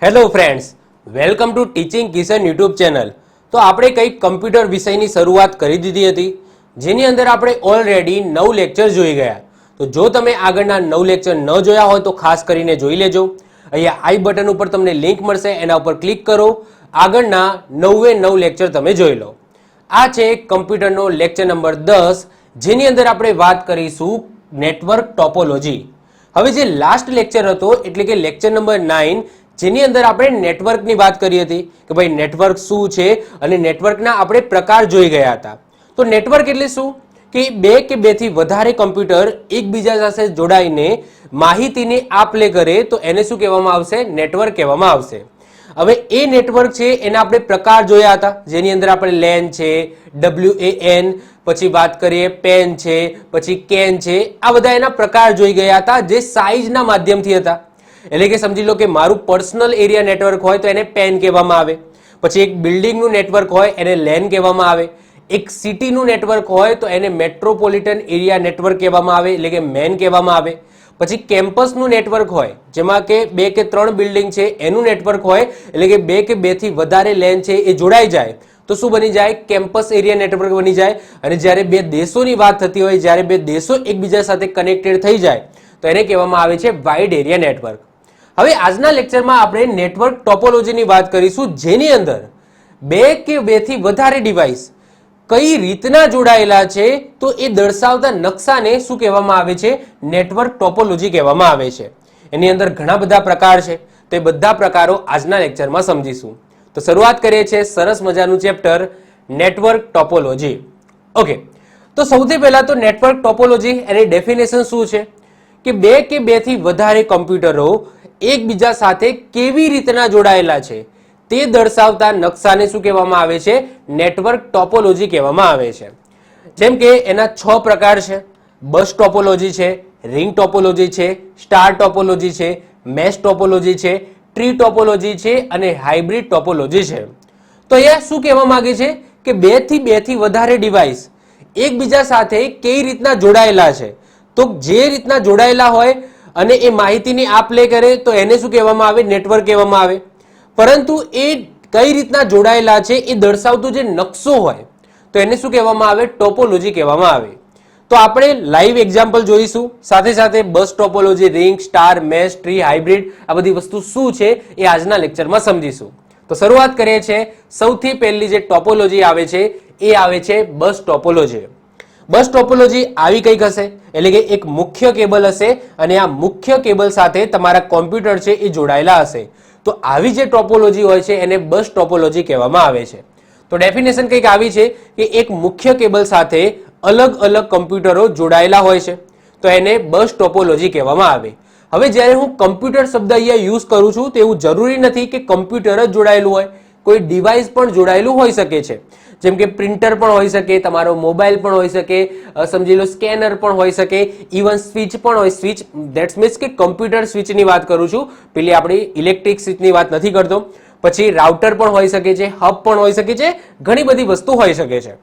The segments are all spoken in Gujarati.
Hello friends, welcome to teaching Kishan YouTube channel. તો આપણે કંઈક કમ્પ્યુટર વિષયની શરૂઆત કરી દીધી હતી, જેની અંદર આપણે ઓલરેડી 9 લેક્ચર જોઈ ગયા। તો જો તમે આગળના 9 લેક્ચર ન જોયા હોય તો ખાસ કરીને જોઈ લેજો। અહીંયા આઈ બટન ઉપર તમને લિંક મળશે, એના ઉપર ક્લિક કરો, આગળના 9 લેક્ચર તમે જોઈ લો। આ છે કમ્પ્યુટરનો લેક્ચર નંબર 10, જેની અંદર આપણે વાત કરીશું નેટવર્ક ટોપોલોજી। હવે જે લાસ્ટ લેક્ચર હતો એટલે કે લેક્ચર નંબર 9, જેની અંદર આપણે નેટવર્કની વાત કરી હતી કે ભાઈ નેટવર્ક શું છે અને નેટવર્કના આપણે પ્રકાર જોઈ ગયા હતા। તો નેટવર્ક એટલે શું કે બે કે બેથી વધારે કમ્પ્યુટર એકબીજા સાથે જોડાઈને માહિતીની આપ-લે કરે તો એને શું કહેવામાં આવશે? નેટવર્ક કહેવામાં આવશે। હવે એ નેટવર્ક છે એના આપણે પ્રકાર જોયા હતા, જેની અંદર આપણે લેન છે, WAN, પછી વાત કરીએ પેન છે, પછી કેન છે, આ બધા એના પ્રકાર જોઈ ગયા હતા જે સાઇઝના માધ્યમથી હતા। એટલે કે સમજી લો કે મારું પર્સનલ એરિયા નેટવર્ક હોય તો એને પેન કહેવામાં આવે, પછી એક બિલ્ડિંગનું નેટવર્ક હોય એને લેન કહેવામાં આવે, એક સિટીનું નેટવર્ક હોય તો એને મેટ્રોપોલિટન એરિયા નેટવર્ક કહેવામાં આવે એટલે કે મેન કહેવામાં આવે, પછી કેમ્પસનું નેટવર્ક હોય જેમાં કે 2 કે 3 બિલ્ડિંગ છે એનું નેટવર્ક હોય એટલે કે 2 કે 2 થી વધારે લેન છે એ જોડાઈ જાય તો શું બની જાય? કેમ્પસ એરિયા નેટવર્ક બની જાય। અને જ્યારે બે દેશોની વાત થતી હોય, જ્યારે બે દેશો એકબીજા સાથે કનેક્ટેડ થઈ જાય તો એને કહેવામાં આવે છે વાઇડ એરિયા નેટવર્ક। હવે આજના લેક્ચરમાં આપણે નેટવર્ક ટોપોલોજીની વાત કરીશું, જેની અંદર 2 કે 2 થી વધારે ડિવાઇસ કઈ રીતના જોડાયેલા છે તો એ દર્શાવતા નકશાને શું કહેવામાં આવે છે? નેટવર્ક ટોપોલોજી કહેવામાં આવે છે। એની અંદર ઘણા બધા પ્રકાર છે, તો એ બધા પ્રકારો આજના લેક્ચરમાં સમજીશું। તો શરૂઆત કરીએ છીએ સરસ મજાનું ચેપ્ટર નેટવર્ક ટોપોલોજી। ઓકે, તો સૌથી પહેલા તો નેટવર્ક ટોપોલોજી એની ડેફિનેશન શું છે કે 2 કે 2 થી વધારે કમ્પ્યુટરો એકબીજા સાથે કેવી રીતના જોડાયેલા છે તે દર્શાવતા નકશાને શું કહેવામાં આવે છે? નેટવર્ક ટોપોલોજી કહેવામાં આવે છે। જેમ કે એના 6 પ્રકાર છે, બસ ટોપોલોજી છે, રિંગ ટોપોલોજી છે, સ્ટાર ટોપોલોજી છે, મેશ ટોપોલોજી છે, ટ્રી ટોપોલોજી છે અને હાઇબ્રિડ ટોપોલોજી છે। તો અહીંયા શું કહેવા માંગે છે કે 2 થી વધારે ડિવાઇસ એકબીજા સાથે કઈ રીતના જોડાયેલા છે, તો જે રીતના જોડાયેલા હોય અને એ માહિતીની આપ-લે કરે તો એને શું કહેવામાં આવે? નેટવર્ક કહેવામાં આવે। પરંતુ એ કઈ રીતના જોડાયેલા છે એ દર્શાવતો જે નકશો હોય તો એને શું કહેવામાં આવે? ટોપોલોજી કહેવામાં આવે। તો આપણે લાઈવ એક્ઝામ્પલ જોઈશું, સાથે સાથે bus topology, ring, star, mesh, tree, hybrid આ બધી વસ્તુ શું છે એ આજના લેક્ચરમાં સમજીશું। તો શરૂઆત કરીએ છીએ। સૌથી પહેલી જે ટોપોલોજી આવે છે એ આવે છે બસ ટોપોલોજી। બસ ટોપોલોજી આવી કંઈક હશે, એટલે કે એક મુખ્ય કેબલ હશે અને આ મુખ્ય કેબલ સાથે તમારા કોમ્પ્યુટર છે એ જોડાયેલા હશે। તો આવી જે ટોપોલોજી હોય છે એને બસ ટોપોલોજી કહેવામાં આવે છે। તો ડેફિનેશન કંઈક આવી છે કે એક મુખ્ય કેબલ સાથે અલગ અલગ કમ્પ્યુટરો જોડાયેલા હોય છે તો એને બસ ટોપોલોજી કહેવામાં આવે। હવે જ્યારે હું કમ્પ્યુટર શબ્દ અહીંયા યુઝ કરું છું તો એવું જરૂરી નથી કે કમ્પ્યુટર જ જોડાયેલું હોય, કોઈ ડિવાઇસ પણ જોડાયેલું હોઈ શકે છે। જેમ કે પ્રિન્ટર પણ હોઈ શકે, તમારો મોબાઈલ પણ હોઈ શકે, સમજી લો સ્કેનર પણ હોઈ શકે, ઇવન સ્વિચ પણ હોય। સ્વિચ ધેટ્સ મીન્સ કે કમ્પ્યુટર સ્વિચની વાત કરું છું, પેલી આપણી ઇલેક્ટ્રિક સ્વિચની વાત નથી કરતો। પછી રાઉટર પણ હોઈ શકે છે, હબ પણ હોઈ શકે છે, ઘણી બધી વસ્તુ હોઈ શકે છે।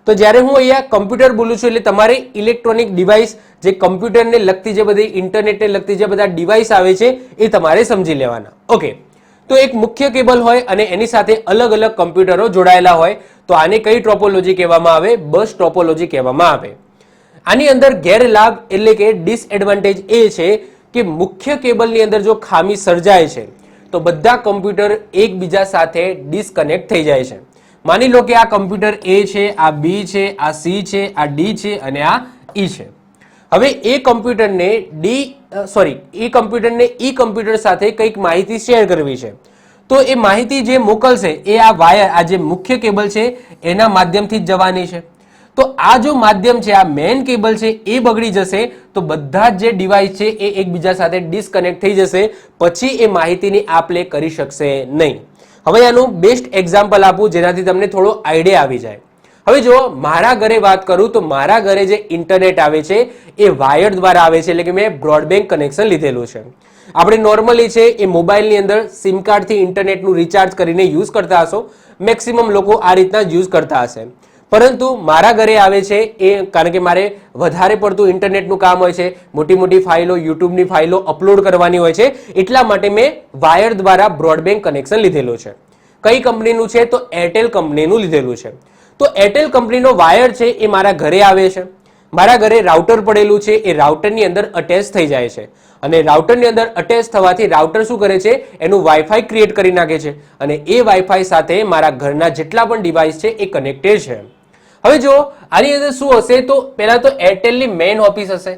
તો જ્યારે હું અહીંયા કમ્પ્યુટર બોલું છું એટલે તમારે ઇલેક્ટ્રોનિક ડિવાઇસ, જે કમ્પ્યુટરને લગતી જે બધી ઇન્ટરનેટને લગતી જે બધા ડિવાઇસ આવે છે એ તમારે સમજી લેવાના। ઓકે, તો એક મુખ્ય કેબલ હોય અને એની સાથે અલગ અલગ કમ્પ્યુટરો જોડાયેલા હોય તો આને કઈ ટોપોલોજી કહેવામાં આવે? બસ ટોપોલોજી કહેવામાં આવે। આની અંદર ગેરલાભ એટલે કે ડિસએડવાન્ટેજ એ છે કે મુખ્ય કેબલની અંદર જો ખામી સર્જાય છે તો બધા કમ્પ્યુટર એકબીજા સાથે ડિસ્કનેક્ટ થઈ જાય છે। માની લો કે આ કમ્પ્યુટર A છે, આ B છે, આ C છે, આ D છે અને આ E છે। હવે એ કમ્પ્યુટરને E કમ્પ્યુટર સાથે કંઈક માહિતી શેર કરવી છે તો એ માહિતી જે મોકલશે એ આ વાયર, આ જે મુખ્ય કેબલ છે એના માધ્યમથી જ જવાની છે। તો આ જો માધ્યમ છે, આ મેઇન કેબલ છે એ બગડી જશે તો બધા જે ડિવાઇસ છે એ એકબીજા સાથે ડિસ્કનેક્ટ થઈ જશે, પછી એ માહિતીની આપ-લે કરી શકશે નહીં। હવે આનું બેસ્ટ એક્ઝામ્પલ આપું જેનાથી તમને થોડો આઈડિયા આવી જાય। હવે જો મારા ઘરે વાત કરું તો મારા ઘરે જે ઇન્ટરનેટ આવે છે એ વાયર દ્વારા આવે છે, એટલે કે મેં બ્રોડબેન્ડ કનેક્શન લીધેલું છે। આપણે નોર્મલી છે એ મોબાઈલની અંદર સિમ કાર્ડથી ઇન્ટરનેટનું રિચાર્જ કરીને યુઝ કરતા હશો, મેક્સિમમ લોકો આ રીતના યુઝ કરતા હશે। પરંતુ મારા ઘરે આવે છે એ કારણ કે મારે વધારે પડતું ઇન્ટરનેટનું કામ હોય છે, મોટી મોટી ફાઇલો, યુટ્યુબની ફાઇલો અપલોડ કરવાની હોય છે, એટલા માટે મેં વાયર દ્વારા બ્રોડબેન્ડ કનેક્શન લીધેલું છે. કઈ કંપનીનું છે? તો એરટેલ કંપનીનું લીધેલું છે. તો એરટેલ કંપનીનો વાયર છે એ મારા ઘરે આવે છે. મારા ઘરે રાઉટર પડેલું છે, એ રાઉટરની અંદર અટેચ થઈ જાય છે અને રાઉટરની અંદર અટેચ થવાથી રાઉટર શું કરે છે? એનું વાઈફાઈ ક્રિએટ કરી નાખે છે અને એ વાઈફાઈ સાથે મારા ઘરના જેટલા પણ ડિવાઇસ છે એ કનેક્ટેડ છે. હવે જો આની અંદર શું હશે, તો પહેલા તો એરટેલની મેઇન ઓફિસ હશે.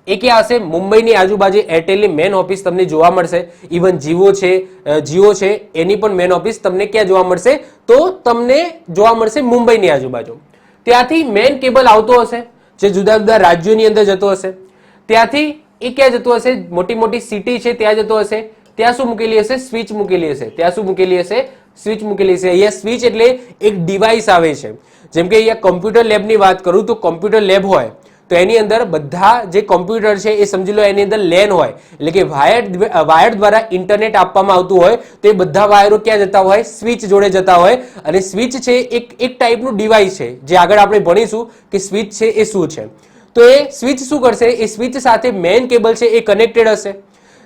એ ક્યાં હશે? મુંબઈની આજુબાજુ એરટેલની મેઇન ઓફિસ તમને જોવા મળશે. ઇવન જીઓ છે એની પણ મેઇન ઓફિસ તમને ક્યાં જોવા મળશે? તો તમને જોવા મળશે મુંબઈની આજુબાજુ. ત્યાંથી મેઇન કેબલ આવતો હશે જે જુદા જુદા રાજ્યોની અંદર જતો હશે. ત્યાંથી એ ક્યાં જતો હશે? મોટી મોટી સિટી છે ત્યાં જતો હશે. ત્યાં શું મૂકેલી હશે? સ્વિચ મૂકેલી હશે. ત્યાં શું મૂકેલી હશે? સ્વિચ મૂકેલી હશે. અહીંયા સ્વિચ એટલે એક ડિવાઇસ આવે છે. જેમ કે અહીંયા કોમ્પ્યુટર લેબની વાત કરું તો કોમ્પ્યુટર લેબ હોય તો એની અંદર બધા જે કોમ્પ્યુટર છે એ સમજી લો એની અંદર લેન હોય, એટલે કે વાયર દ્વારા ઇન્ટરનેટ આપવામાં આવતું હોય તો એ બધા વાયરો ક્યાં જતા હોય? સ્વિચ જોડે જતા હોય. અને સ્વિચ છે એક ટાઈપનું ડિવાઇસ છે જે આગળ આપણે ભણીશું કે સ્વિચ છે એ શું છે. તો એ સ્વિચ શું કરશે? એ સ્વિચ સાથે મેઇન કેબલ છે એ કનેક્ટેડ હશે,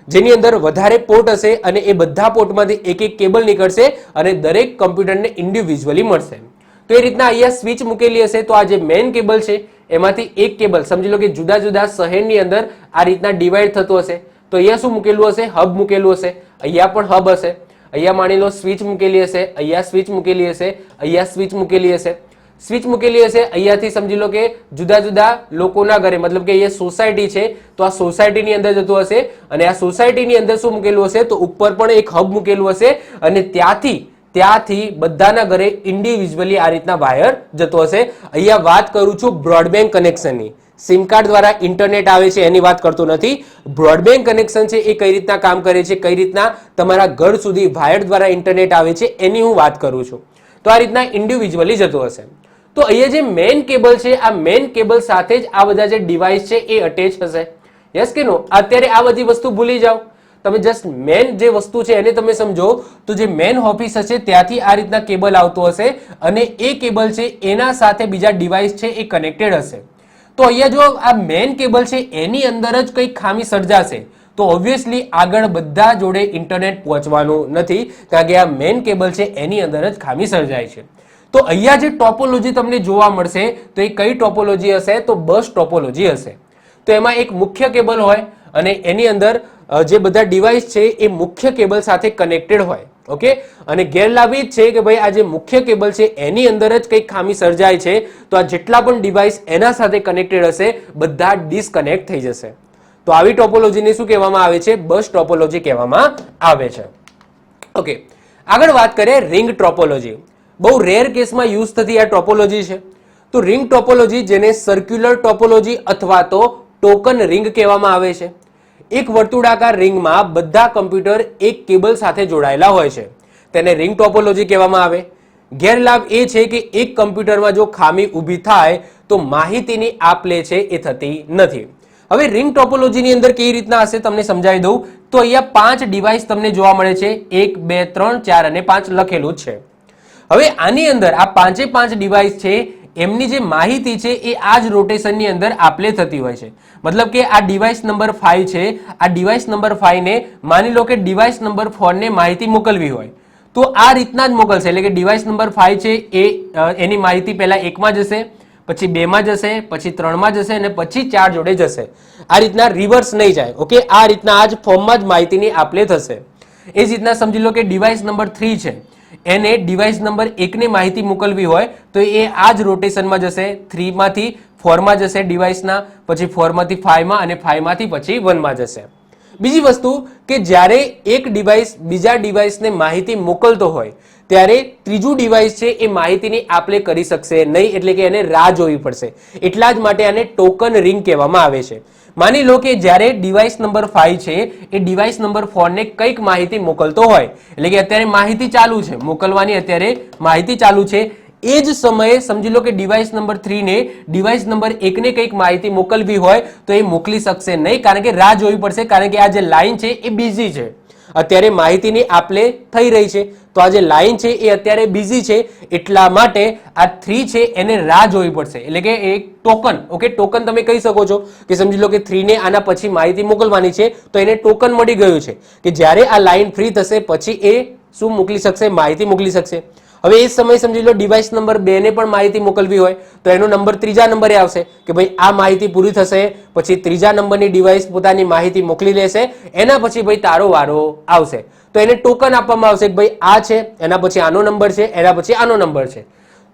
જેની અંદર વધારે પોર્ટ હશે અને એ બધા પોર્ટમાંથી એક એક કેબલ નીકળશે અને દરેક કમ્પ્યુટરને ઇન્ડિવિજ્યુઅલી મળશે. તો એ રીતના અહીંયા સ્વિચ મૂકેલી હશે. તો આ જે મેઇન કેબલ છે એમાંથી એક કેબલ સમજી લો કે જુદા જુદા શહેરની અંદર આ રીતના ડિવાઈડ થતું હશે. તો અહીંયા શું મૂકેલું હશે? હબ મૂકેલું હશે. અહીંયા પણ હબ હશે. અહીંયા માની લો સ્વિચ મૂકેલી હશે, અહીંયા સ્વિચ મૂકેલી હશે, અહીંયા સ્વિચ મૂકેલી હશે. સ્વિચ મૂકેલી હશે અહીંયાથી સમજી લો કે જુદા જુદા લોકોના ઘરે, મતલબ કે અહીંયા સોસાયટી છે તો આ સોસાયટીની અંદર જતું હશે અને આ સોસાયટીની અંદર શું મૂકેલું હશે? તો ઉપર પણ એક હબ મૂકેલું હશે અને ત્યાંથી બધાના ઘરે ઇન્ડિવિજ્યુઅલી આ રીતના વાયર જતો હશે. અહીંયા વાત કરું છું બ્રોડબેન્ડ કનેક્શનની. સિમ કાર્ડ દ્વારા ઇન્ટરનેટ આવે છે એની વાત કરતો નથી. બ્રોડબેન્ડ કનેક્શન છે એ કઈ રીતના કામ કરે છે, કઈ રીતના તમારા ઘર સુધી વાયર દ્વારા ઇન્ટરનેટ આવે છે એની હું વાત કરું છું. તો આ રીતના ઇન્ડિવિજ્યુઅલી જતો હશે. તો અહીંયા જે મેઇન કેબલ છે આ મેઇન કેબલ સાથે જ આ બધા જે ડિવાઇસ છે એ અટેચ હશે. યસ કે નો? અત્યારે આ બધી વસ્તુ ભૂલી જાઓ. તમે જસ્ટ મેન જે વસ્તુ છે એને તમે સમજો તો જે મેન ઓફિસ હશે ત્યાંથી આ રીતના કેબલ આવતો હશે અને એ કેબલ છે એના સાથે બીજા ડિવાઇસ છે એ કનેક્ટેડ હશે. તો અહીંયા જો આ મેન કેબલ છે એની અંદર જ કંઈક ખામી સર્જાશે તો ઓબ્વિયસલી આગળ બધા જોડે ઇન્ટરનેટ પહોંચવાનું નથી, કારણ કે આ મેન કેબલ છે એની અંદર જ ખામી સર્જાય છે. તો અહીંયા જે ટોપોલોજી તમને જોવા મળશે તો એ કઈ ટોપોલોજી હશે? તો બસ ટોપોલોજી હશે. તો એમાં એક મુખ્ય કેબલ હોય અને એની અંદર જે બધા ડિવાઇસ છે એ મુખ્ય કેબલ સાથે કનેક્ટેડ હોય. ઓકે, અને ગેરલાભ એ જ છે કે ભાઈ આ જે મુખ્ય કેબલ છે એની અંદર જ કંઈક ખામી સર્જાય છે તો આ જેટલા પણ ડિવાઇસ એના સાથે કનેક્ટેડ હશે બધા ડિસ્કનેક્ટ થઈ જશે. તો આવી ટોપોલોજીને શું કહેવામાં આવે છે? બસ ટોપોલોજી કહેવામાં આવે છે. ઓકે, આગળ વાત કરીએ રિંગ ટોપોલોજી. બહુ રેર કેસમાં યુઝ થતી આ ટોપોલોજી છે. તો રિંગ ટોપોલોજી, જેને સર્ક્યુલર ટોપોલોજી અથવા તો ટોકન રિંગ કહેવામાં આવે છે. એક વર્તુળાકાર રિંગમાં બધા કમ્પ્યુટર એક કેબલ સાથે જોડાયેલા હોય છે, તેને રિંગ ટોપોલોજી કહેવામાં આવે. ગેરલાભ એ છે કે એક કમ્પ્યુટરમાં જો ખામી ઊભી થાય તો માહિતીની આપ-લે છે એ થતી નથી. હવે રિંગ ટોપોલોજીની અંદર કેવી રીતના હશે તમને સમજાવી દઉં. તો અહીંયા 5 ડિવાઇસ તમને જોવા મળે છે, 1 2 3 4 અને 5 લખેલું જ છે. હવે આની અંદર આ 5 ડિવાઇસ છે એમની જે માહિતી છે એ આ જ રોટેશનની અંદર આપ-લે થતી હોય છે. મતલબ કે આ ડિવાઇસ નંબર 5 છે, આ ડિવાઇસ નંબર 5 ને માની લો કે ડિવાઇસ નંબર 4 ને માહિતી મોકલવી હોય તો આ રીતના જ મોકલશે. એટલે કે ડિવાઇસ નંબર 5 છે એ એની માહિતી પહેલા 1 માં જશે, પછી 2 માં જશે, પછી 3 માં જશે અને પછી 4 જોડે જશે. આ રીતના રિવર્સ નહીં જાય. ઓકે, આ રીતના આ જ ફોર્મમાં જ માહિતીની આપ-લે થશે. એ જ રીતના સમજી લો કે ડિવાઇસ નંબર 3 છે, એને ડિવાઇસ નંબર 1 ને માહિતી મોકલવી હોય તો એ આ જ રોટેશનમાં જશે. 3 માંથી 4 માં જશે ડિવાઇસના, પછી 4 માંથી 5 માં અને 5 માંથી પછી 1 માં જશે. બીજી વસ્તુ કે જ્યારે એક ડિવાઇસ બીજા ડિવાઇસને માહિતી મોકલતો હોય ત્યારે ત્રીજું ડિવાઇસ છે એ માહિતીની આપ-લે કરી શકશે નહીં, એટલે કે એને રાહ જોવી પડશે. એટલા જ માટે આને ટોકન રિંગ કહેવામાં આવે છે. માની લો કે જ્યારે ડિવાઇસ નંબર 5 છે એ ડિવાઇસ નંબર 4 ને કંઈક માહિતી મોકલતો હોય, એટલે કે અત્યારે માહિતી ચાલુ છે, મોકલવાની અત્યારે માહિતી ચાલુ છે, એ જ સમયે સમજી લો કે ડિવાઇસ નંબર 3 ને ડિવાઇસ નંબર 1 ને કંઈક માહિતી મોકલવી હોય તો એ મોકલી શકશે નહીં, કારણ કે રાહ જોવી પડશે, કારણ કે આ જે લાઈન છે એ બિઝી છે. અત્યારે માહિતીની આપલે થઈ રહી છે, તો આ જે લાઈન છે એ અત્યારે બિઝી છે, એટલા માટે આ 3 છે એને રાહ જોવી પડશે, એટલે કે એક ટોકન. ઓકે, ટોકન તમે કહી શકો છો કે સમજી લો કે 3 ને આના પછી માહિતી મોકલવાની છે, તો એને ટોકન મળી ગયું છે કે જ્યારે આ લાઈન ફ્રી થશે પછી એ શું મોકલી શકશે, માહિતી મોકલી શકશે. હવે એ સમય સમજી લો ડિવાઇસ નંબર 2 ને પણ માહિતી મોકલવી હોય તો એનો નંબર ત્રીજા નંબરે આવશે કે ભાઈ આ માહિતી પૂરી થશે પછી ત્રીજા નંબરની ડિવાઇસ પોતાની માહિતી મોકલી લેશે, એના પછી ભાઈ તારો વારો આવશે, તો એને ટોકન આપવામાં આવશે કે ભાઈ આ છે, એના પછી આનો નંબર છે, એના પછી આનો નંબર છે.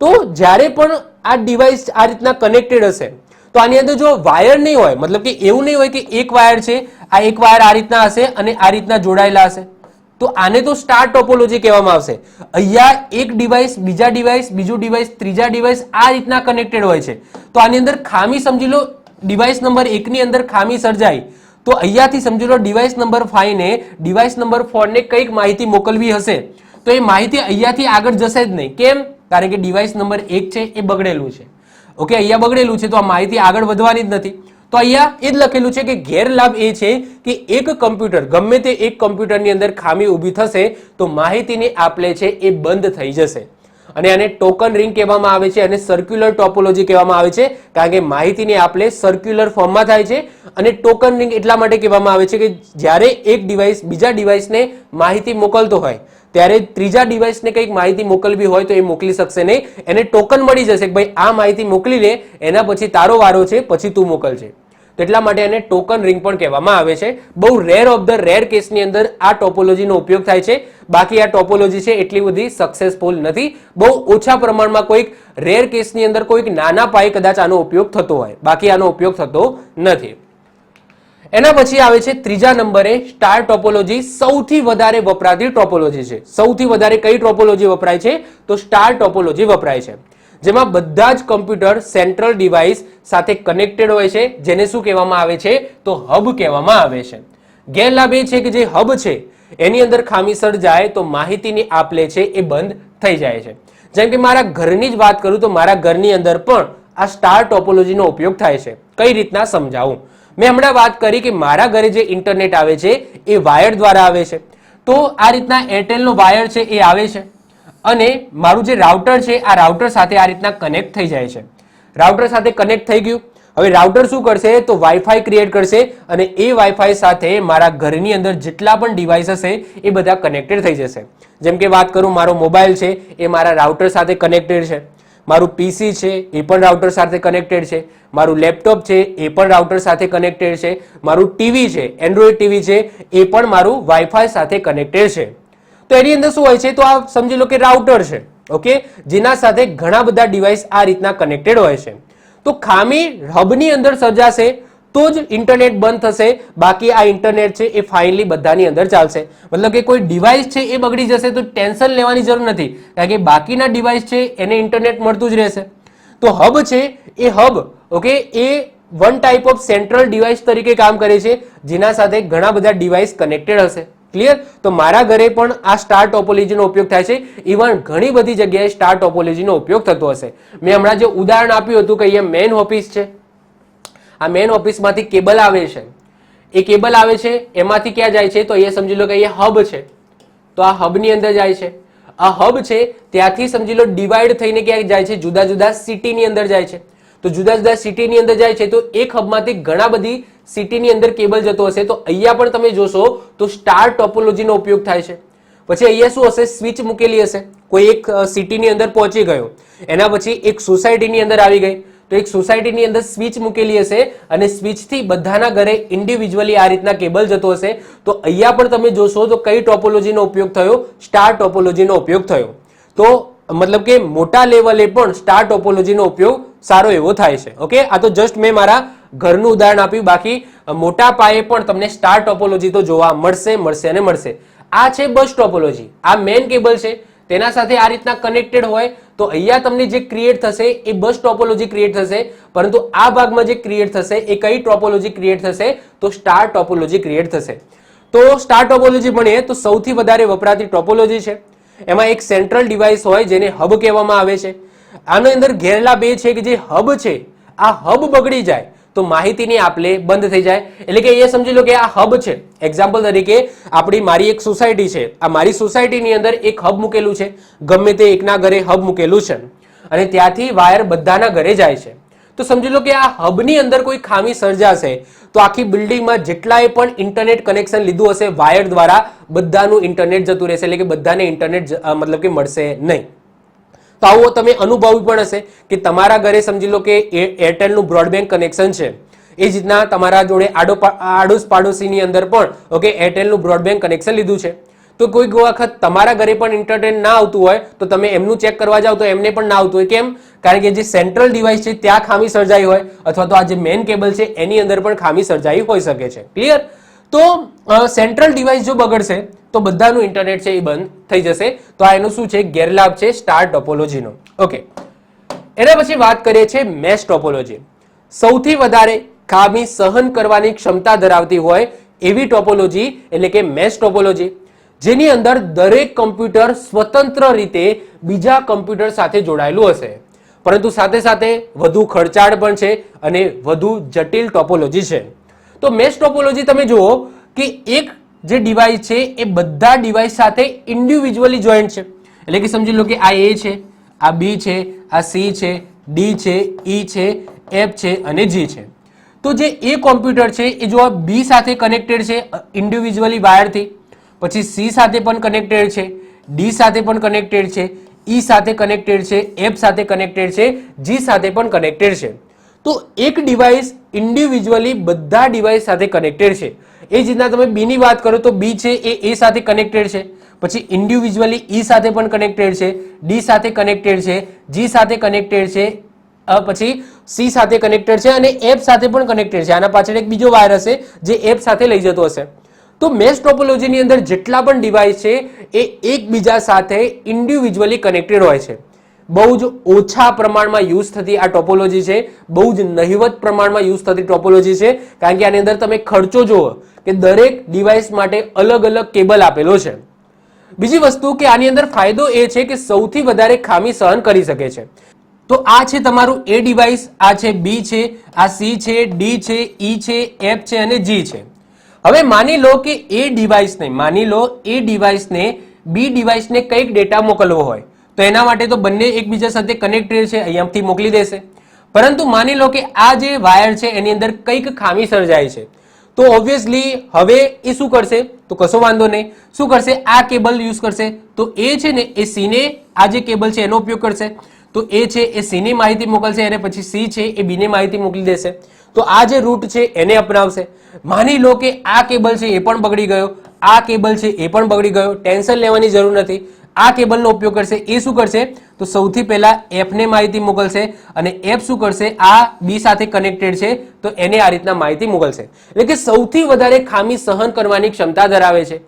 તો જ્યારે પણ આ ડિવાઇસ આ રીતના કનેક્ટેડ હશે તો આની અંદર જો વાયર નહીં હોય, મતલબ કે એવું નહીં હોય કે એક વાયર છે, આ એક વાયર આ રીતના હશે અને આ રીતના જોડાયેલા હશે, તો આને તો સ્ટાર ટોપોલોજી કહેવામાં આવશે. અહીંયા એક ડિવાઇસ બીજા ડિવાઇસ, બીજું ડિવાઇસ ત્રીજા ડિવાઇસ આ રીતના કનેક્ટેડ હોય છે, તો આની અંદર ખામી સમજી લો ડિવાઇસ નંબર 1 ની અંદર ખામી સર્જાઈ તો અહીંયાથી સમજી લો ડિવાઇસ નંબર 5 ને ડિવાઇસ નંબર 4 ને કંઈક માહિતી મોકલવી હશે તો એ માહિતી અહીંયાથી આગળ જશે જ નહીં. કેમ? કારણ કે ડિવાઇસ નંબર 1 છે એ બગડેલું છે. ઓકે, અહીંયા બગડેલું છે તો આ માહિતી આગળ વધવાની જ નથી. તો અહીંયા એ જ લખેલું છે કે ગેરલાભ એ છે કે એક કમ્પ્યુટર, ગમે તે એક કમ્પ્યુટરની અંદર ખામી ઊભી થશે તો માહિતીની આપલે છે એ બંધ થઈ જશે, અને આને ટોકન રિંગ કહેવામાં આવે છે અને સર્ક્યુલર ટોપોલોજી કહેવામાં આવે છે, કારણ કે માહિતીની આપલે સર્ક્યુલર ફોર્મમાં થાય છે. અને ટોકન રિંગ એટલા માટે કહેવામાં આવે છે કે જ્યારે એક ડિવાઇસ બીજા ડિવાઇસને માહિતી મોકલતો હોય ત્યારે ત્રીજા ડિવાઇસને કંઈક માહિતી મોકલવી હોય તો એ મોકલી શકશે નહીં, એને ટોકન મળી જશે કે ભાઈ આ માહિતી મોકલી લે, એના પછી તારો વારો છે, પછી તું મોકલજે. તો એટલા માટે એને ટોકન રિંગ પણ કહેવામાં આવે છે. બહુ રેર ઓફ ધ રેર કેસની અંદર આ ટોપોલોજીનો ઉપયોગ થાય છે, બાકી આ ટોપોલોજી છે એટલી બધી સક્સેસફુલ નથી. બહુ ઓછા પ્રમાણમાં કોઈક રેર કેસની અંદર કોઈક નાના પાયે કદાચ આનો ઉપયોગ થતો હોય, બાકી આનો ઉપયોગ થતો નથી. એના પછી આવે છે ત્રીજા નંબરે સ્ટાર ટોપોલોજી, સૌથી વધારે વપરાતી ટોપોલોજી છે. સૌથી વધારે કઈ ટોપોલોજી વપરાય છે? તો સ્ટાર ટોપોલોજી વપરાય છે, જેમાં બધા જ કમ્પ્યુટર સેન્ટ્રલ ડિવાઇસ સાથે કનેક્ટેડ હોય છે, જેને શું કહેવામાં આવે છે? તો હબ કહેવામાં આવે છે. ગેરલાભ એ છે કે જે હબ છે એની અંદર ખામી સર્જાય તો માહિતીની આપલે છે એ બંધ થઈ જાય છે. જેમ કે મારા ઘરની જ વાત કરું તો મારા ઘરની અંદર પણ આ સ્ટાર ટોપોલોજીનો ઉપયોગ થાય છે. કઈ રીતના સમજાવું? મેં હમણાં વાત કરી કે મારા ઘરે જે ઇન્ટરનેટ આવે છે એ વાયર દ્વારા આવે છે, તો આ રીતના એરટેલનો વાયર છે એ આવે છે અને મારું જે રાઉટર છે આ રાઉટર સાથે આ રીતના કનેક્ટ થઈ જાય છે. રાઉટર સાથે કનેક્ટ થઈ ગયું. હવે રાઉટર શું કરશે? તો વાઈફાઈ ક્રિએટ કરશે અને એ વાઈફાઈ સાથે મારા ઘરની અંદર જેટલા પણ ડિવાઇસ હશે એ બધા કનેક્ટેડ થઈ જશે. જેમ કે વાત કરું, મારો મોબાઈલ છે એ મારા રાઉટર સાથે કનેક્ટેડ છે, મારું પીસી છે એ પણ રાઉટર સાથે કનેક્ટેડ છે, મારું લેપટોપ છે એ પણ રાઉટર સાથે કનેક્ટેડ છે, મારું ટીવી છે, એન્ડ્રોઈડ ટીવી છે એ પણ મારું વાઈફાઈ સાથે કનેક્ટેડ છે. તો એની અંદર શું હોય છે? તો આ સમજી લો કે રાઉટર છે, ઓકે, જેના સાથે ઘણા બધા ડિવાઇસ આ રીતના કનેક્ટેડ હોય છે. તો ખામી હબની અંદર સર્જાશે તો જ ઇન્ટરનેટ બંધ થશે, બાકી આ ઇન્ટરનેટ છે એ ફાઇનલી બધાની અંદર ચાલશે. મતલબ કે કોઈ ડિવાઇસ છે એ બગડી જશે તો ટેન્શન લેવાની જરૂર નથી, કારણ કે બાકીના ડિવાઇસ છે એને ઇન્ટરનેટ મળતું જ રહેશે. તો હબ છે એ હબ, ઓકે, એ one type of central device તરીકે કામ કરે છે, જેના સાથે ઘણા બધા ડિવાઇસ કનેક્ટેડ હશે. ક્લિયર? તો મારા ઘરે પણ આ સ્ટાર ટોપોલોજીનો ઉપયોગ થાય છે. ઇવન ઘણી બધી જગ્યાએ સ્ટાર ટોપોલોજીનો ઉપયોગ થતો હશે. મેં હમણાં જે ઉદાહરણ આપ્યું હતું કે અહીંયા મેઇન ઓફિસ છે, આ મેઇન ઓફિસમાંથી કેબલ આવે છે, એ કેબલ આવે છે એમાંથી ક્યાં જાય છે? તો અહીંયા સમજી લો કે અહીંયા હબ છે, તો આ હબની અંદર જાય છે. આ હબ છે ત્યાંથી સમજી લો ડિવાઈડ થઈને ક્યાં જાય છે? જુદા જુદા સિટીની અંદર જાય છે. તો જુદા જુદા સિટીની અંદર જાય છે તો એક હબમાંથી ઘણા બધી સિટીની અંદર કેબલ જતો હશે. તો અહીંયા પણ તમે જોશો તો સ્ટાર ટોપોલોજીનો ઉપયોગ થાય છે. પછી અહીંયા શું હશે? સ્વિચ મૂકેલી હશે. કોઈ એક સિટીની અંદર પહોંચી ગયો, એના પછી એક સોસાયટીની અંદર આવી ગઈ, તો એક સોસાયટીની અંદર સ્વિચ મૂકેલી હશે અને સ્વિચથી બધાના ઘરે ઇન્ડિવિજ્યુઅલી આ રીતના કેબલ જતો હશે. તો અહીંયા પણ તમે જોશો તો કઈ ટોપોલોજીનો ઉપયોગ થયો? સ્ટાર ટોપોલોજીનો ઉપયોગ થયો. તો મતલબ કે મોટા લેવલે પણ સ્ટાર ટોપોલોજીનો ઉપયોગ સારો એવો થાય છે. ઓકે, આ તો જસ્ટ મેં મારા ઘરનું ઉદાહરણ આપ્યું, બાકી મોટા પાયે પણ તમને સ્ટાર ટોપોલોજી તો જોવા મળશે અને મળશે. આ છે બસ ટોપોલોજી. આ મેઇન કેબલ છે, તેના સાથે આ રીતના કનેક્ટેડ હોય તો અહીંયા તમને જે ક્રિએટ થશે એ બસ ટોપોલોજી ક્રિએટ થશે, પરંતુ આ ભાગમાં જે ક્રિએટ થશે એ કઈ ટોપોલોજી ક્રિએટ થશે? તો સ્ટાર ટોપોલોજી ક્રિએટ થશે. તો સ્ટાર ટોપોલોજી ભણીએ તો સૌથી વધારે વપરાતી ટોપોલોજી છે. એમાં એક સેન્ટ્રલ ડિવાઇસ હોય જેને હબ કહેવામાં આવે છે. આનો અંદર ગેરલાભ એ છે કે જે હબ છે આ હબ બગડી જાય તો માહિતીની આપલે બંધ થઈ જાય. એટલે કે એ સમજી લો કે આ હબ છે. એક્ઝામ્પલ તરીકે મારી એક સોસાયટી છે, આ મારી સોસાયટીની અંદર એક હબ મૂકેલું છે, ગમે તે એકના ઘરે હબ મૂકેલું છે અને ત્યાંથી વાયર બધાના ઘરે જાય છે. તો સમજી લો કે આ હબની અંદર કોઈ ખામી સર્જાશે તો આખી બિલ્ડિંગમાં જેટલાએ પણ ઇન્ટરનેટ કનેક્શન લીધું હશે વાયર દ્વારા બધાનું ઇન્ટરનેટ જતું રહેશે. એટલે કે બધાને ઇન્ટરનેટ મતલબ કે મળશે નહીં. તો આવો તમે અનુભવ્યું પણ હશે કે તમારા ઘરે સમજી લો કે એરટેલનું બ્રોડબેન્ડ કનેક્શન છે, એ જ રીતના તમારા જોડે આડોશ પાડોશીની અંદર પણ ઓકે એરટેલનું બ્રોડબેન્ડ કનેક્શન લીધું છે. તો કોઈ વખત તમારા ઘરે પણ ઇન્ટરનેટ ના આવતું હોય તો તમે એમનું ચેક કરવા જાઓ તો એમને પણ ના આવતું હોય. કેમ? કારણ કે જે સેન્ટ્રલ ડિવાઇસ છે ત્યાં ખામી સર્જાઈ હોય અથવા તો આ જે મેઇન કેબલ છે એની અંદર પણ ખામી સર્જાઈ હોઈ શકે છે. ક્લિયર? તો સેન્ટ્રલ ડિવાઇસ જો બગડશે તો બધાનું ઇન્ટરનેટ છે એ બંધ થઈ જશે. તો આ એનું શું છે? ગેરલાભ છે સ્ટાર ટોપોલોજીનો. ઓકે, એના પછી વાત કરીએ છીએ મેશ ટોપોલોજી. સૌથી વધારે ખામી સહન કરવાની ક્ષમતા ધરાવતી હોય એવી ટોપોલોજી એટલે કે મેશ ટોપોલોજી, જેની અંદર દરેક કમ્પ્યુટર સ્વતંત્ર રીતે બીજા કમ્પ્યુટર સાથે જોડાયેલું હશે, પરંતુ સાથે સાથે વધુ ખર્ચાળ પણ છે અને વધુ જટિલ ટોપોલોજી છે. તો મેશ ટોપોલોજી તમે જુઓ કે એક જે ડિવાઇસ છે એ બધા ડિવાઇસ સાથે ઇન્ડિવિજ્યુઅલી જોઈન્ટ છે. એટલે કે સમજી લો કે આ એ છે, આ બી છે, આ સી છે, ડી છે, ઈ છે, એફ છે અને જી છે. તો જે એ કોમ્પ્યુટર છે એ જો બી સાથે કનેક્ટેડ છે ઇન્ડિવિજ્યુઅલી વાયરથી, પછી સી સાથે પણ કનેક્ટેડ છે, ડી સાથે પણ કનેક્ટેડ છે, ઈ સાથે કનેક્ટેડ છે, એફ સાથે કનેક્ટેડ છે, જી સાથે પણ કનેક્ટેડ છે. તો એક ડિવાઇસ ઇન્ડિવિજ્યુઅલી બધા ડિવાઇસ સાથે કનેક્ટેડ છે. એ જ રીતના તમે બી ની વાત કરો તો બી છે એ સાથે કનેક્ટેડ છે, પછી ઇન્ડિવિજ્યુઅલી ઈ સાથે પણ કનેક્ટેડ છે, ડી સાથે કનેક્ટેડ છે, જી સાથે કનેક્ટેડ છે, પછી સી સાથે કનેક્ટેડ છે અને એફ સાથે પણ કનેક્ટેડ છે. આના પાછળ એક બીજો વાયર હશે જે એફ સાથે લઈ જતો હશે. તો મેશ ટોપોલોજીની અંદર જેટલા પણ ડિવાઇસ છે એ એકબીજા સાથે ઇન્ડિવિજ્યુઅલી કનેક્ટેડ હોય છે. બહુ જ ઓછા પ્રમાણમાં યુઝ થતી આ ટોપોલોજી છે, બહુ જ નહિવત પ્રમાણમાં યુઝ થતી ટોપોલોજી છે. કારણ કે આની અંદર તમે ખર્ચો જુઓ કે દરેક ડિવાઇસ માટે અલગ અલગ કેબલ આપેલો છે. બીજી વસ્તુ કે આની અંદર ફાયદો એ છે કે સૌથી વધારે ખામી સહન કરી શકે છે. તો આ છે તમારું એ ડિવાઇસ, આ છે બી છે, આ સી છે, ડી છે, ઈ છે, એફ છે અને જી છે. હવે માની લો કે એ ડિવાઇસને બી ડિવાઇસને કંઈક ડેટા મોકલવો હોય તો એના માટે તો બંને એકબીજા સાથે કનેક્ટેડ છે, અહીંયાથી મોકલી દેશે. પરંતુ માની લો કે આ જે વાયર છે એની અંદર કંઈક ખામી સર્જાય છે તો ઓબ્વિયસલી હવે એ શું કરશે? તો કશો વાંધો નહીં. શું કરશે? આ કેબલ યુઝ કરશે. તો એ છે ને એ સી ને આ જે કેબલ છે એનો ઉપયોગ કરશે. તો એ છે એ સી ની માહિતી મોકલશે અને પછી સી છે એ બી ને માહિતી મોકલી દેશે. તો આ જે રૂટ છે એને અપનાવશે. માની લો કે આ કેબલ છે એ પણ બગડી ગયો, આ કેબલ છે એ પણ બગડી ગયો, ટેન્શન લેવાની જરૂર નથી. આ કેબલનો ઉપયોગ કરશે. એ શું કરશે? તો સૌથી પહેલા એફ ને માહિતી મોકલશે અને એફ શું કરશે? આ બી સાથે કનેક્ટેડ છે તો એને આ રીતના માહિતી મોકલશે. એટલે કે સૌથી વધારે ખામી સહન કરવાની ક્ષમતા ધરાવે છે.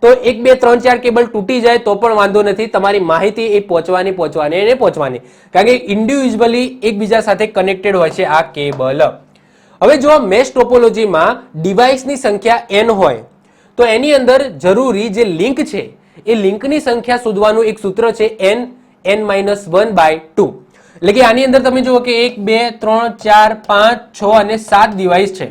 તો 1 2 3 4 કેબલ તૂટી જાય તો પણ વાંધો નથી, તમારી માહિતી એ પહોંચવાની. કારણ કે ઇન્ડિવિજ્યુઅલી એકબીજા સાથે કનેક્ટેડ હોય છે આ કેબલ. હવે જો મેશ ટોપોલોજીમાં ડિવાઇસની સંખ્યા n હોય તો એની અંદર જરૂરી જે લિંક છે એ લિંકની સંખ્યા શોધવાનું એક સૂત્ર છે n-1/2. એટલે કે આની અંદર તમે જુઓ કે 1 2 3 4 5 6 અને 7 ડિવાઇસ છે.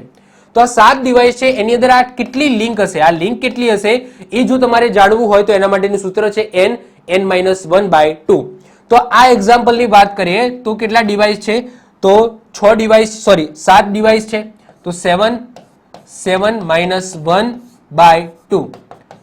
તો આ 7 ડિવાઇસ છે એની અંદર આ કેટલી લિંક હશે, આ લિંક કેટલી હશે એ જો તમારે જાણવું હોય તો એના માટેનું સૂત્ર છે n-1/2. તો આ એક્ઝામ્પલની વાત કરીએ તો કેટલા ડિવાઇસ છે? તો 7 ડિવાઇસ છે. તો 7 1/2.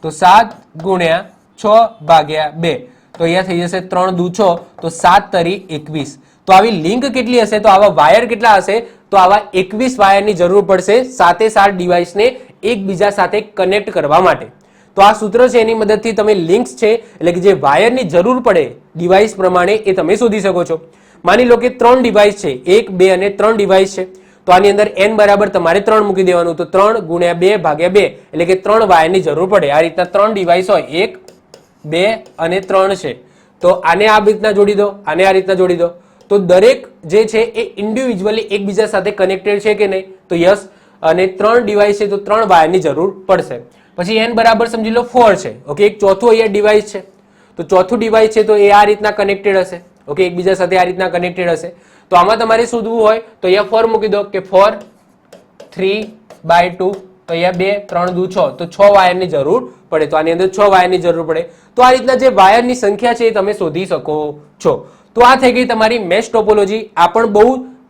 તો 7 ગુણ્યા 6/2. તો અહીંયા થઈ જશે 3 દુ 6 તો 7 તરી 21. તો આવી લિંક કેટલી હશે? તો આવા વાયર કેટલા હશે? તો આવા 21 વાયરની જરૂર પડશે 7 ડિવાઇસને એકબીજા સાથે કનેક્ટ કરવા માટે. તો આ સૂત્ર છે એની મદદથી તમે લિંક્સ છે એટલે કે જે વાયરની જરૂર પડે ડિવાઇસ પ્રમાણે એ તમે શોધી શકો છો. માની લો કે 3 ડિવાઇસ છે, 1 2 અને 3 ડિવાઇસ છે. તો આની અંદર n બરાબર તમારે 3 મૂકી દેવાનું. તો 3 ગુણ્યા 2/2 એટલે કે 3 વાયરની જરૂર પડે. આ રીતના 3 ડિવાઇસ હોય, 1 2 અને 3 છે. તો આને આ રીતના જોડી દો, આને આ રીતના જોડી દો. તો દરેક જે છે એ ઇન્ડિવિજ્યુઅલી એકબીજા સાથે કનેક્ટેડ છે કે નહીં? તો યસ. અને 3 ડિવાઇસ છે તો 3 વાયરની જરૂર પડશે. પછી n બરાબર સમજી લો 4 છે. ઓકે, એક ચોથું અહીંયા ડિવાઇસ છે. તો ચોથું ડિવાઇસ છે તો એ આ રીતના કનેક્ટેડ હશે. ઓકે, એકબીજા સાથે આ રીતના કનેક્ટેડ હશે. તો આમાં તમારે શોધવું હોય તો અહીંયા 4 મૂકી દો કે 4 3/2, તો અહીંયા 2 3 દુ 6, તો 6 વાયરની જરૂર પડે. તો આની અંદર 6 વાયરની જરૂર પડે. તો આ રીતના જે વાયરની સંખ્યા છે એ તમે શોધી શકો છો. તો આ થઈ ગઈ તમારી મેશ ટોપોલોજી. આ પણ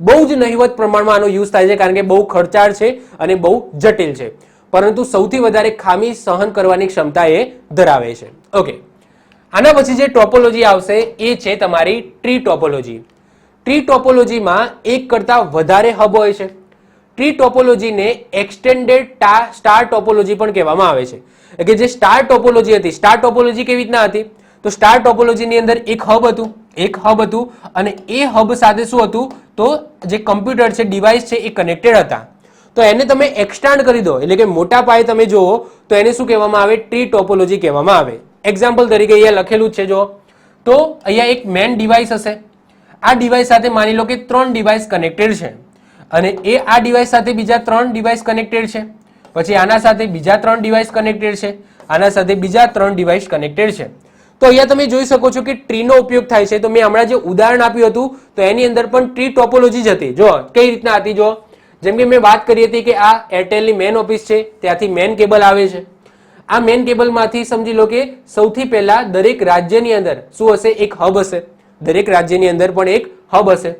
બહુ જ નહિવત પ્રમાણમાં આનો યુઝ થાય છે, કારણ કે બહુ ખર્ચાળ છે અને બહુ જટિલ છે, પરંતુ સૌથી વધારે ખામી સહન કરવાની ક્ષમતા એ ધરાવે છે. ઓકે, આના પછી જે ટોપોલોજી આવશે એ છે તમારી ટ્રી ટોપોલોજી. ટ્રી ટોપોલોજીમાં એક કરતા વધારે હબ હોય છે. ટ્રી ટોપોલોજીને એક્સટેન્ડેડ સ્ટાર ટોપોલોજી પણ કહેવામાં આવે છે. એટલે જે સ્ટાર ટોપોલોજી હતી, સ્ટાર ટોપોલોજી કેવી રીતના હતી? તો સ્ટાર ટોપોલોજીની અંદર એક હબ હતું અને એ હબ સાથે શું હતું? તો જે કમ્પ્યુટર છે, ડિવાઇસ છે, એ કનેક્ટેડ હતા. તો એને તમે એક્સટેન્ડ કરી દો, એટલે કે મોટા પાયે તમે જુઓ તો એને શું કહેવામાં આવે? ટ્રી ટોપોલોજી કહેવામાં આવે. એક્ઝામ્પલ તરીકે અહીંયા લખેલું છે જો, તો અહીંયા એક મેન ડિવાઇસ હશે. આ ડિવાઇસ સાથે માની લો કે 3 ડિવાઇસ કનેક્ટેડ છે અને આ ડિવાઇસ સાથે બીજા 3 ડિવાઇસ કનેક્ટેડ છે, પછી આના સાથે બીજા 3 ડિવાઇસ કનેક્ટેડ છે, આના સાથે બીજા 3 ડિવાઇસ કનેક્ટેડ છે. તો અહીંયા તમે જોઈ શકો છો કે ટ્રીનો ઉપયોગ થાય છે. તો મેં હમણાં જે ઉદાહરણ આપ્યું હતું તો એની અંદર પણ ટ્રી ટોપોલોજી જ હતી. જો કઈ રીતના હતી, જો જેમ કે મેં વાત કરી હતી કે આ એરટેલની મેન ઓફિસ છે, ત્યાંથી મેન કેબલ આવે છે. આ મેન કેબલમાંથી સમજી લો કે સૌથી પહેલા દરેક રાજ્યની અંદર શું હશે? એક હબ હશે. દરેક રાજ્યની અંદર પણ એક હબ હશે.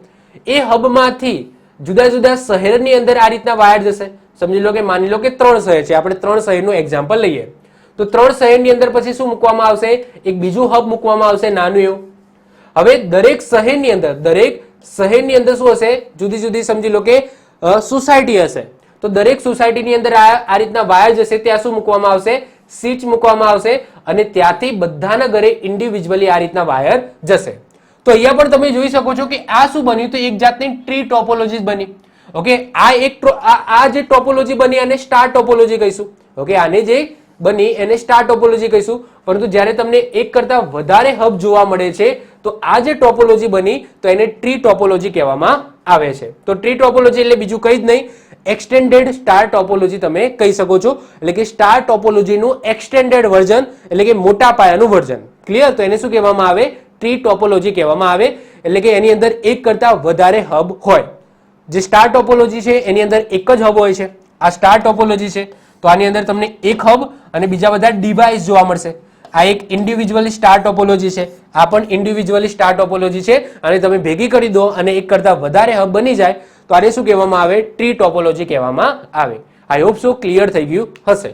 એ હબમાંથી જુદા જુદા શહેરની અંદર આ રીતના વાયર જશે. સમજી લો કે માની લો કે 3 શહેર છે, આપણે 3 શહેરનું એક્ઝામ્પલ લઈએ. તો 3 શહેરની અંદર પછી શું મૂકવામાં આવશે? એક બીજું હબ મૂકવામાં આવશે, નાનું એવું. હવે દરેક શહેરની અંદર શું હશે? જુદી જુદી સમજી લો કે સોસાયટી હશે. તો દરેક સોસાયટીની અંદર આ રીતના વાયર જશે. ત્યાં શું મૂકવામાં આવશે? સ્વિચ મૂકવામાં આવશે અને ત્યાંથી બધાના ઘરે ઇન્ડિવિજ્યુઅલી આ રીતના વાયર જશે. તો અહીંયા પણ તમે જોઈ શકો છો કે આ શું બન્યું? તો એક જાતની ટ્રી ટોપોલોજી બની. ઓકે, આ જે ટોપોલોજી બની અને સ્ટાર ટોપોલોજી કહીશું. ઓકે, આને જે બની એને સ્ટાર ટોપોલોજી કહીશું. પરંતુ જ્યારે તમને એક કરતા વધારે હબ જોવા મળે છે તો આ જે ટોપોલોજી બની તો એને ટ્રી ટોપોલોજી કહેવામાં આવે છે. તો ટ્રી ટોપોલોજી એટલે બીજું કંઈ જ નહીં, એક્સટેન્ડેડ સ્ટાર ટોપોલોજી તમે કહી શકો છો. એટલે કે સ્ટાર ટોપોલોજીનું એક્સટેન્ડેડ વર્ઝન, એટલે કે મોટા પાયાનું વર્ઝન. ક્લિયર? તો એને શું કહેવામાં આવે? ટ્રી ટોપોલોજી કહેવામાં આવે. એટલે કે એની અંદર એક કરતા વધારે હબ હોય. જે સ્ટાર ટોપોલોજી છે એની અંદર એક જ હબ હોય છે. આ સ્ટાર ટોપોલોજી છે તો આની અંદર તમને એક હબ અને બીજા બધા ડિવાઇસ જોવા મળશે. આ એક ઇન્ડિવિજ્યુઅલી સ્ટાર ટોપોલોજી છે, આ પણ ઇન્ડિવિજ્યુઅલી સ્ટાર ટોપોલોજી છે અને તમે ભેગી કરી દો અને એક કરતા વધારે હબ બની જાય તો આને શું કહેવામાં આવે? ટ્રી ટોપોલોજી કહેવામાં આવે. આઈ હોપ સો ક્લિયર થઈ ગયું હશે.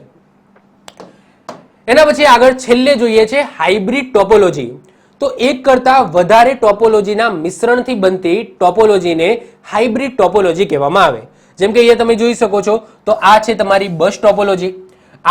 એના પછી આગળ છેલ્લે જોઈએ છે હાઇબ્રિડ ટોપોલોજી. તો એક કરતા વધારે ટોપોલોજીના મિશ્રણથી બનતી ટોપોલોજીને હાઇબ્રિડ ટોપોલોજી કહેવામાં આવે. જેમ કે અહીંયા તમે જોઈ શકો છો તો આ છે તમારી બસ ટોપોલોજી.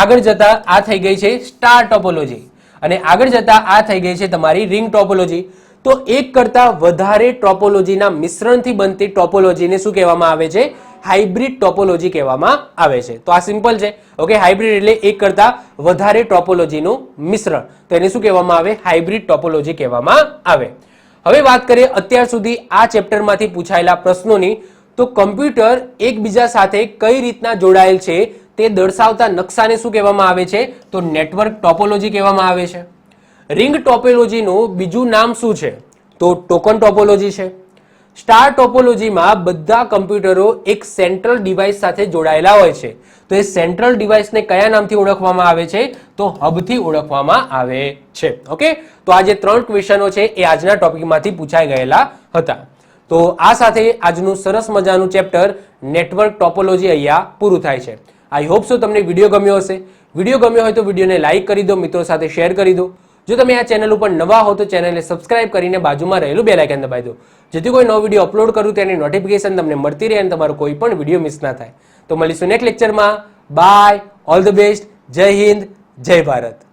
આગળ જતા આ થઈ ગઈ છે સ્ટાર ટોપોલોજી અને આગળ જતા આ થઈ ગઈ છે તમારી રિંગ ટોપોલોજી. તો એક કરતા વધારે ટોપોલોજીના મિશ્રણથી બનતી ટોપોલોજીને શું કહેવામાં આવે છે? હાઇબ્રિડ ટોપોલોજી કહેવામાં આવે છે. તો આ સિમ્પલ છે. ઓકે, હાઇબ્રિડ એટલે એક કરતા વધારે ટોપોલોજીનું મિશ્રણ. તો એને શું કહેવામાં આવે? હાઇબ્રિડ ટોપોલોજી કહેવામાં આવે. હવે વાત કરીએ અત્યાર સુધી આ ચેપ્ટરમાંથી પૂછાયેલા પ્રશ્નોની. તો કમ્પ્યુટર એકબીજા સાથે કઈ રીતના જોડાયેલ છે તે દર્શાવતા નકશાને શું કહેવામાં આવે છે? તો નેટવર્ક ટોપોલોજી કહેવામાં આવે છે. રિંગ ટોપોલોજીનું બીજું નામ શું છે? તો ટોકન ટોપોલોજી છે. સ્ટાર ટોપોલોજીમાં બધા કમ્પ્યુટરો એક સેન્ટ્રલ ડિવાઇસ સાથે જોડાયેલા હોય છે. તો એ સેન્ટ્રલ ડિવાઇસને કયા નામથી ઓળખવામાં આવે છે? તો હબથી ઓળખવામાં આવે છે. ઓકે, તો આ જે 3 ક્વેશ્ચનો છે એ આજના ટોપિકમાંથી પૂછાઈ ગયેલા હતા. તો આ સાથે આજનું સરસ મજાનું ચેપ્ટર નેટવર્ક ટોપોલોજી અહીંયા પૂરું થાય છે. આઈ હોપ સો તમને વિડીયો ગમ્યો હશે. વિડીયો ગમ્યો હોય તો વિડીયોને લાઇક કરી દો, મિત્રો સાથે શેર કરી દો. જો તમે આ ચેનલ ઉપર નવા હો તો ચેનલને સબસ્ક્રાઇબ કરીને બાજુમાં રહેલું બેલ આઇકન દબાવી દો, જેથી કોઈ નવો વિડીયો અપલોડ કરું તેની નોટિફિકેશન તમને મળતી રહે અને તમારો કોઈ પણ વિડીયો મિસ ના થાય. તો મળીશું નેક્સ્ટ લેક્ચરમાં. બાય, ઓલ ધ બેસ્ટ, જય હિન્દ, જય ભારત.